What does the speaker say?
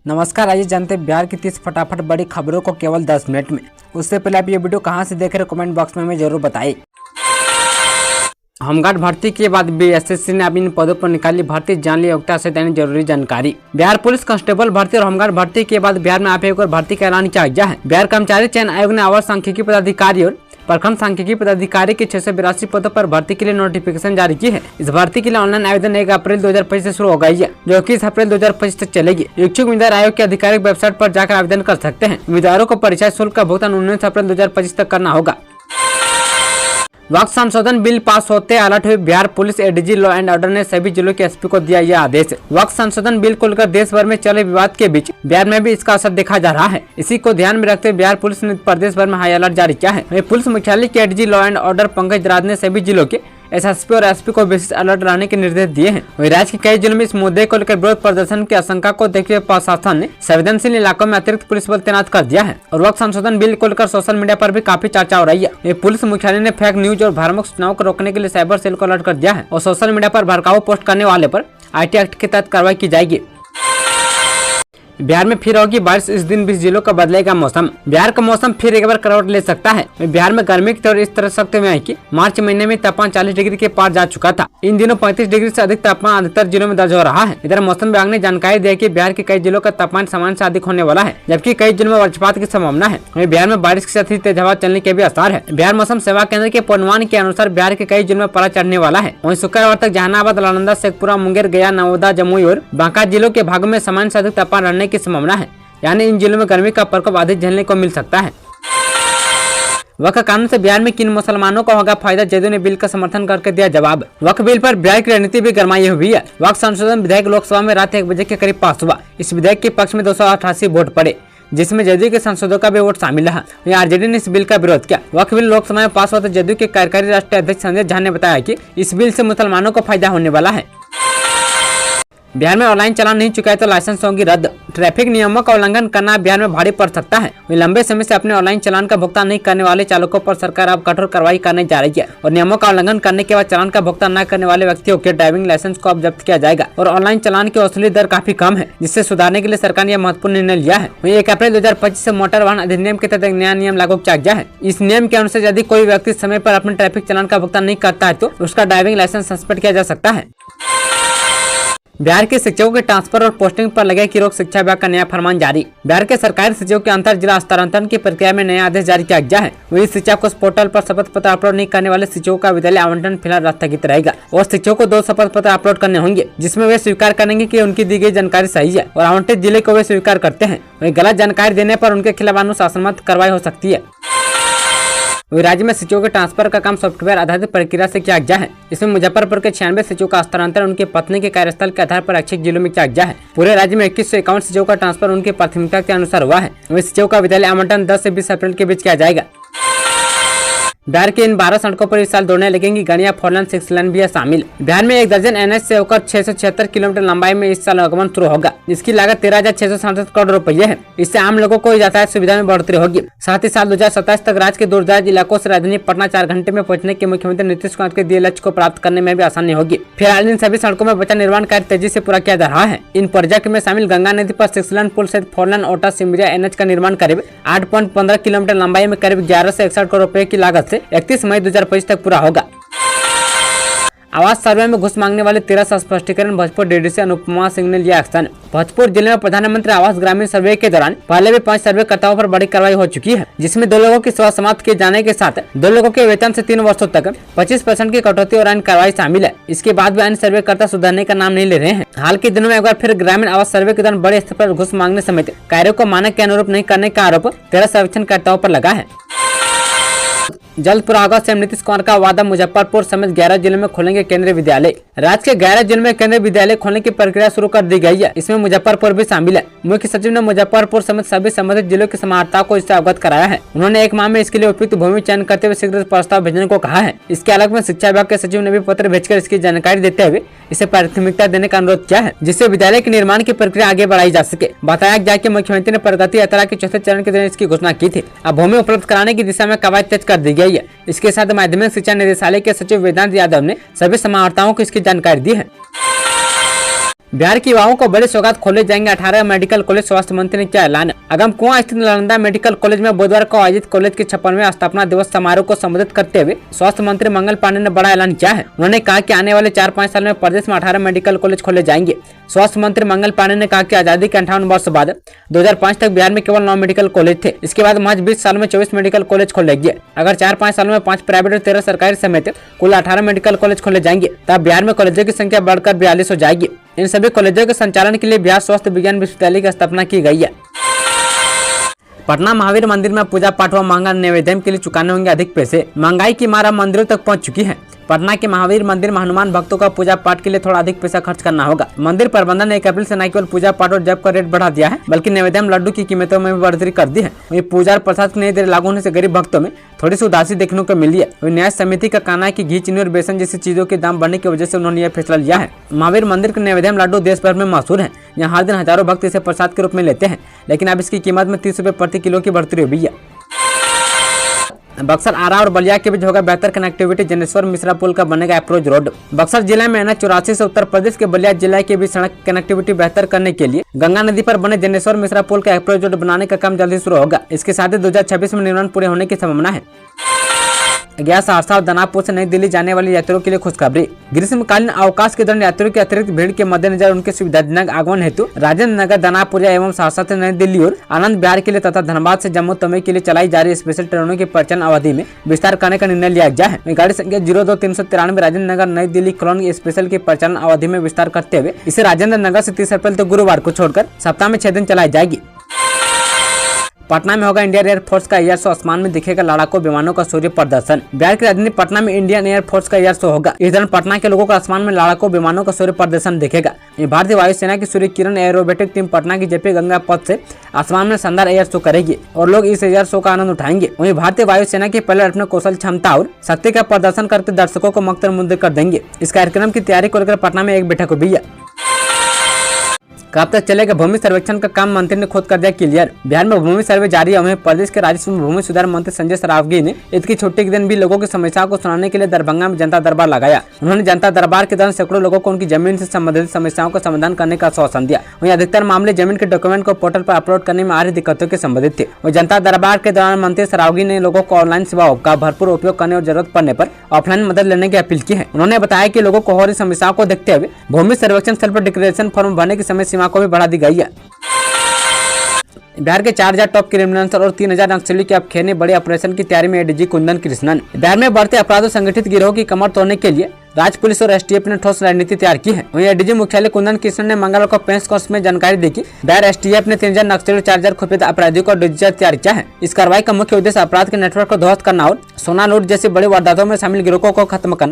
नमस्कार, आइए जानते हैं बिहार की 30 फटाफट बड़ी खबरों को केवल 10 मिनट में। उससे पहले आप ये वीडियो कहां से देख रहे हैं कमेंट बॉक्स में हमें जरूर बताइए। होमगार्ड भर्ती के बाद बीएसएससी ने अब इन पदों पर निकाली भर्ती, जान ली योग्यता से देने जरूरी जानकारी। बिहार पुलिस कांस्टेबल भर्ती और होमगार्ड भर्ती के बाद बिहार में एक और भर्ती का ऐलान किया गया है। बिहार कर्मचारी चयन आयोग ने अवर सांख्यिकी पदाधिकारी और प्रखंड सांख्यिकी पदाधिकारी के 682 पदों पर भर्ती के लिए नोटिफिकेशन जारी की है। इस भर्ती के लिए ऑनलाइन आवेदन 1 अप्रैल 2025 से शुरू हो गई है, जो 21 अप्रैल 2025 तक चलेगी। इच्छुक उम्मीदवार आयोग की आधिकारिक वेबसाइट पर जाकर आवेदन कर सकते हैं। उम्मीदवारों को परिचय शुल्क का भुगतान 19 अप्रैल 2025 तक करना होगा। वक्त संशोधन बिल पास होते अलर्ट हुई Bihar police. ADG law and order ने सभी जिलों के एसपी को दिया यह आदेश। वक्त संशोधन बिल को लेकर देश भर में चले विवाद के बीच बिहार में भी इसका असर देखा जा रहा है। इसी को ध्यान में रखते हुए बिहार पुलिस ने प्रदेश भर में हाई अलर्ट जारी किया है। पुलिस मुख्यालय के ADG law and order Pankaj Raj ने सभी जिलों के एसएसपी और एसपी को विशेष अलर्ट रहने के निर्देश दिए हैं। वहीं राज्य के कई जिलों में इस मुद्दे को लेकर विरोध प्रदर्शन की आशंका को देखते हुए प्रशासन ने संवेदनशील इलाकों में अतिरिक्त पुलिस बल तैनात कर दिया है। और वक्त संशोधन बिल को लेकर सोशल मीडिया पर भी काफी चर्चा हो रही है। पुलिस मुख्यालय ने फेक न्यूज और भ्रामक सूचनाओं को रोकने के लिए साइबर सेल को अलर्ट कर दिया है और सोशल मीडिया पर भड़काऊ पोस्ट करने वाले पर IT एक्ट के तहत कार्रवाई की जाएगी। बिहार में फिर होगी बारिश, इस दिन 20 जिलों का बदलेगा मौसम। बिहार का मौसम फिर एक बार करवट ले सकता है। बिहार में गर्मी की तरफ इस तरह सख्त हुए है कि मार्च महीने में तापमान 40 डिग्री के पार जा चुका था। इन दिनों 35 डिग्री से अधिक तापमान अधिकतर जिलों में दर्ज हो रहा है। इधर मौसम विभाग ने जानकारी दी कि बिहार के कई जिलों का तापमान सामान्य से अधिक होने वाला है, जबकि कई जिलों में वज्रपात की संभावना है। वहीं बिहार में बारिश के साथ ही तेज हवा चलने के भी आसार है। बिहार मौसम सेवा केंद्र के पूर्वानुमान के अनुसार बिहार के कई जिलों में पारा चढ़ने वाला है। वहीं शुक्रवार तक जहानाबाद, नालंदा, शेखपुरा, मुंगेर, गया, नवादा, जमुई और बांका जिलों के भागों में सामान्य से अधिक तापमान रहने की संभावना है। यानी इन जिलों में गर्मी का प्रकोप अधिक झेलने को मिल सकता है। वक्फ कानून से बिहार में किन मुसलमानों को होगा फायदा, जदयू ने बिल का समर्थन करके दिया जवाब। वक्फ बिल पर बिहार की रणनीति भी गरमाई हुई है। वक्फ संशोधन विधेयक लोकसभा में रात 1 बजे के करीब पास हुआ। इस विधेयक के पक्ष में 288 वोट पड़े, जिसमें जदयू के सांसदों का भी वोट शामिल रहा। वहीं आरजेडी ने इस बिल का विरोध किया। वक्फ बिल लोकसभा में पास हुआ तो जदयू के कार्यकारी राष्ट्रीय अध्यक्ष संजय झा ने बताया कि इस बिल से मुसलमानों को फायदा होने वाला है। बिहार में ऑनलाइन चालान नहीं चुकाए तो लाइसेंस होगी रद्द। ट्रैफिक नियमों का उल्लंघन करना बिहार में भारी पड़ सकता है। लंबे समय से अपने ऑनलाइन चालान का भुगतान नहीं करने वाले चालकों पर सरकार अब कठोर कार्रवाई करने जा रही है और नियमों का उल्लंघन करने के बाद चालान का भुगतान न करने वाले व्यक्तियों के ड्राइविंग लाइसेंस को अब जब्त किया जाएगा। और ऑनलाइन चालान की वसूली दर काफी कम है, जिससे सुधारने के लिए सरकार ने यह महत्वपूर्ण निर्णय लिया है। वहीं 1 अप्रैल 2025 से मोटर वाहन अधिनियम के तहत एक नया नियम लागू किया गया है। इस नियम के अनुसार यदि कोई व्यक्ति समय पर अपने ट्रैफिक चालान का भुगतान नहीं करता है तो उसका ड्राइविंग लाइसेंस सस्पेंड किया जा सकता है। बिहार के शिक्षकों के ट्रांसफर और पोस्टिंग पर लगे कि रोक, शिक्षा विभाग का नया फरमान जारी। बिहार के सरकारी शिक्षकों के अंतर जिला स्थानांतरण की प्रक्रिया में नया आदेश जारी किया गया है। वही शिक्षा कोष पोर्टल पर शपथ पत्र अपलोड नहीं करने वाले शिक्षकों का विद्यालय आवंटन फिलहाल स्थगित रहेगा और शिक्षकों को 2 शपथ पत्र अपलोड करने होंगे, जिसमें वे स्वीकार करेंगे कि उनकी दी गई जानकारी सही है और आवंटित जिले को वे स्वीकार करते हैं। वही गलत जानकारी देने पर उनके खिलाफ अनुशासनात्मक कार्रवाई हो सकती है। वही राज्य में शिक्षकों के ट्रांसफर का काम सॉफ्टवेयर आधारित प्रक्रिया से किया गया है। इसमें मुजफ्फरपुर के 96 शिक्षकों का स्थानांतरण उनके पत्नी के कार्यस्थल के आधार पर ऐच्छिक जिलों में किया गया है। पूरे राज्य में 2151 शिक्षकों का ट्रांसफर उनकी प्राथमिकता के अनुसार हुआ है। वही शिक्षकों का विद्यालय आवंटन 10 से 20 अप्रैल के बीच किया जाएगा। बिहार के इन 12 सड़कों पर इस साल दौड़ने लगेंगी गाड़ियां। 4 लेन 6 लेन भी है शामिल। बिहार में 1 दर्जन NH से होकर 676 किलोमीटर लंबाई में इस साल आगमन शुरू होगा। इसकी लागत 13,667 करोड़ रुपये है। इससे आम लोगों को यातायात सुविधा में बढ़ोतरी होगी। साथ ही साल 2027 तक राज्य के दूरदराज इलाकों से राजधानी पटना 4 घंटे में पहुंचने के मुख्यमंत्री नीतीश कुमार के दिए लक्ष्य को प्राप्त करने में भी आसानी होगी। फिलहाल इन सभी सड़कों में बचा निर्माण कार्य तेजी से पूरा किया जा रहा है। इन प्रोजेक्ट में शामिल गंगा नदी पर 6 लेन पुल सहित 4 लेन ओटा सिमरिया NH का निर्माण करीब 8.15 किलोमीटर लंबाई में करीब 11 से 61 करोड़ रुपए की लागत से 31 मई 2025 तक पूरा होगा। आवास सर्वे में घुस मांगने वाले 13 स्पष्टीकरण भोजपुर डीडीसी अनुपमा सिंह ने लिया एक्शन। भोजपुर जिले में प्रधानमंत्री आवास ग्रामीण सर्वे के दौरान पहले भी 5 सर्वेकर्ताओं पर बड़ी कार्रवाई हो चुकी है, जिसमें 2 लोगों की सेवा समाप्त किए जाने के साथ 2 लोगों के वेतन से 3 वर्षों तक 25% की कटौती और अन्य कार्रवाई शामिल है। इसके बाद भी अन्य सर्वेकर्ता सुधरने का नाम नहीं ले रहे हैं। हाल के दिनों में एक बार फिर ग्रामीण आवास सर्वे के दौरान बड़े स्तर पर घुस मांगने समेत कार्यों को मानक के अनुरूप नहीं करने का आरोप 13 सर्वेक्षणकर्ताओं पर लगा है। जल्द पूरा होगा सीएम नीतीश कुमार का वादा। मुजफ्फरपुर समेत 11 जिलों में खोलेंगे केंद्रीय विद्यालय। राज्य के 11 जिलों में केंद्रीय विद्यालय खोलने की प्रक्रिया शुरू कर दी गई है। इसमें मुजफ्फरपुर भी शामिल है। मुख्य सचिव ने मुजफ्फरपुर समेत सभी संबंधित जिलों की समाहर्ताओं को इससे अवगत कराया है। उन्होंने 1 माह में इसके लिए उपयुक्त भूमि चयन करते हुए शीघ्र प्रस्ताव भेजने को कहा है। इसके अलग में शिक्षा विभाग के सचिव ने भी पत्र भेजकर इसकी जानकारी देते हुए इसे प्राथमिकता देने का अनुरोध किया है, जिससे विद्यालय के निर्माण की प्रक्रिया आगे बढ़ाई जा सके। बताया गया कि मुख्यमंत्री ने प्रगति यात्रा के 4थे चरण के दौरान इसकी घोषणा की थी। अब भूमि उपलब्ध कराने की दिशा में कवायद तेज कर दी गई है। इसके साथ माध्यमिक शिक्षा निदेशालय के सचिव वेदांत यादव ने सभी समाहर्ताओं को इसकी जानकारी दी है। बिहार के युवाओं को बड़ी सौगात, खोले जाएंगे 18 मेडिकल कॉलेज। स्वास्थ्य मंत्री ने किया ऐलान। अगम कुआं स्थित नालंदा मेडिकल कॉलेज में बुधवार को आयोजित कॉलेज के 56वें स्थापना दिवस समारोह को संबोधित करते हुए स्वास्थ्य मंत्री मंगल पांडे ने बड़ा ऐलान किया है। उन्होंने कहा कि आने वाले 4-5 साल में प्रदेश में 18 मेडिकल कॉलेज खोले जाएंगे। स्वास्थ्य मंत्री मंगल पांडे ने कहा कि आजादी के 58 वर्ष बाद 2005 तक बिहार में केवल 9 मेडिकल कॉलेज थे। इसके बाद महज 20 साल में 24 मेडिकल कॉलेज खोले गए। अगर 4-5 सालों में 5 प्राइवेट और 13 सरकारी समेत कुल 18 मेडिकल कॉलेज खोले जाएंगे तब बिहार में कॉलेजों की संख्या बढ़कर 42 हो जाएगी। इन सभी कॉलेजों के संचालन के लिए बिहार स्वास्थ्य विज्ञान विश्वविद्यालय की स्थापना की गई है। पटना महावीर मंदिर में पूजा पाठ व महंगा नैवेद्य के लिए चुकाने होंगे अधिक पैसे। महंगाई की मार अब मंदिरों तक पहुंच चुकी है। पटना के महावीर मंदिर में हनुमान भक्तों का पूजा पाठ के लिए थोड़ा अधिक पैसा खर्च करना होगा। मंदिर प्रबंधन ने 1 अप्रैल से न केवल पूजा पाठ और जप का रेट बढ़ा दिया है बल्कि नैवेद्य लड्डू की कीमतों में भी बढ़ोतरी कर दी है। वहीं पूजा और प्रसाद की नई दरें लागू होने से गरीब भक्तों में थोड़ी सी उदासी देखने को मिली है। वहीं न्याय समिति का कहना है कि घी, चीनी और बेसन जैसी चीजों के दाम बढ़ने की वजह से उन्होंने यह फैसला लिया है। महावीर मंदिर के नैवेद्य लड्डू देश भर में मशहूर है। यहाँ हर दिन हजारों भक्त इसे प्रसाद के रूप में लेते हैं, लेकिन अब इसकी कीमत में 30 रुपए प्रति किलो की बढ़ोतरी हुई है। बक्सर, आरा और बलिया के बीच होगा बेहतर कनेक्टिविटी। जनेश्वर मिश्रा पुल का बनेगा अप्रोच रोड। बक्सर जिले में NH84 से उत्तर प्रदेश के बलिया जिले के बीच सड़क कनेक्टिविटी बेहतर करने के लिए गंगा नदी पर बने जनेश्वर मिश्रा पुल का अप्रोच रोड बनाने का काम जल्दी शुरू होगा। इसके साथ ही 2026 में निर्माण पूरे होने की संभावना है। गया, सहरसा और दानापुर से नई दिल्ली जाने वाले यात्रियों के लिए खुशखबरी। ग्रीष्मकालीन अवकाश के दौरान यात्रियों की अतिरिक्त भीड़ के मद्देनजर उनके सुविधाजनक आगमन हेतु राजेंद्र नगर, दानापुरिया एवं सहरसा से नई दिल्ली और आनंद विहार के लिए तथा धनबाद से जम्मू तवी के लिए चलाई जा रही स्पेशल ट्रेनों की परिचालन अवधि में विस्तार करने का निर्णय लिया गया है। गाड़ी संख्या 02-393 राजेंद्र नगर नई दिल्ली खोलन स्पेशल की परिचालन अवधि में विस्तार करते हुए इसे राजेंद्र नगर से 30 अप्रैल तक गुरुवार को छोड़कर सप्ताह में 6 दिन चलाई जाएगी। पटना में होगा इंडियन एयरफोर्स का एयर शो। आसमान में दिखेगा लड़ाकू विमानों का सूर्य प्रदर्शन। बिहार की राजधानी पटना में इंडियन एयरफोर्स का एयर शो होगा। इस दौरान पटना के लोगों को आसमान में लड़ाकू विमानों का सूर्य प्रदर्शन दिखेगा। भारतीय वायुसेना की सूर्य किरण एरोबेटिक टीम पटना की जेपी गंगा पथ से आसमान में शानदार एयर शो करेगी और लोग इस एयर शो का आनंद उठाएंगे। वहीं भारतीय वायुसेना के पायलट अपने कौशल, क्षमता और शक्ति का प्रदर्शन करके दर्शकों को मंत्रमुग्ध कर देंगे। इस कार्यक्रम की तैयारी को लेकर पटना में एक बैठक हुई है। कब तक चलेगा भूमि सर्वेक्षण का काम, मंत्री ने खुद कर दिया क्लियर। बिहार में भूमि सर्वे जारी है। वहीं प्रदेश के राजस्व भूमि सुधार मंत्री संजय सरावगी ने ईद की छुट्टी के दिन भी लोगों की समस्याओं को सुनाने के लिए दरभंगा में जनता दरबार लगाया। उन्होंने जनता दरबार के दौरान सैकड़ों लोगों को उनकी जमीन से संबंधित समस्याओं का समाधान करने का आश्वासन दिया। वहीं अधिकतर मामले जमीन के डॉक्यूमेंट को पोर्टल पर अपलोड करने में आ रही दिक्कतों के संबंधित थे। वहीं जनता दरबार के दौरान मंत्री सरावगी ने लोगों को ऑनलाइन सेवाओं का भरपूर उपयोग करने और जरूरत पड़ने पर ऑफलाइन मदद लेने की अपील की है। उन्होंने बताया कि लोगों को हो रही समस्याओं को देखते हुए भूमि सर्वेक्षण स्थल पर डिक्लेरेशन फॉर्म भरने की समय सीमा को भी बढ़ा दी गई है। बिहार के 4000 टॉप क्रिमिनल्स और 3000 नक्सलियों की अब खेने बड़े ऑपरेशन की तैयारी में एडीजी कुंदन कृष्णन। बिहार में बढ़ते अपराध और संगठित गिरोह की कमर तोड़ने के लिए राज्य पुलिस और एसटीएफ ने ठोस रणनीति तैयार की है। वहीं एडीजी मुख्यालय कुंदन कृष्णन ने मंगलवार को प्रेस कॉन्फ्रेंस में जानकारी दी कि बिहार एसटीएफ ने 3000 नक्सली और 4000 खुफिया अपराधियों को डिजिटल तैयार किया है। इस कार्रवाई का मुख्य उद्देश्य अपराध के नेटवर्क को ध्वस्त करना और सोना लूट जैसी बड़ी वारदातों में शामिल गिरोहों को खत्म करना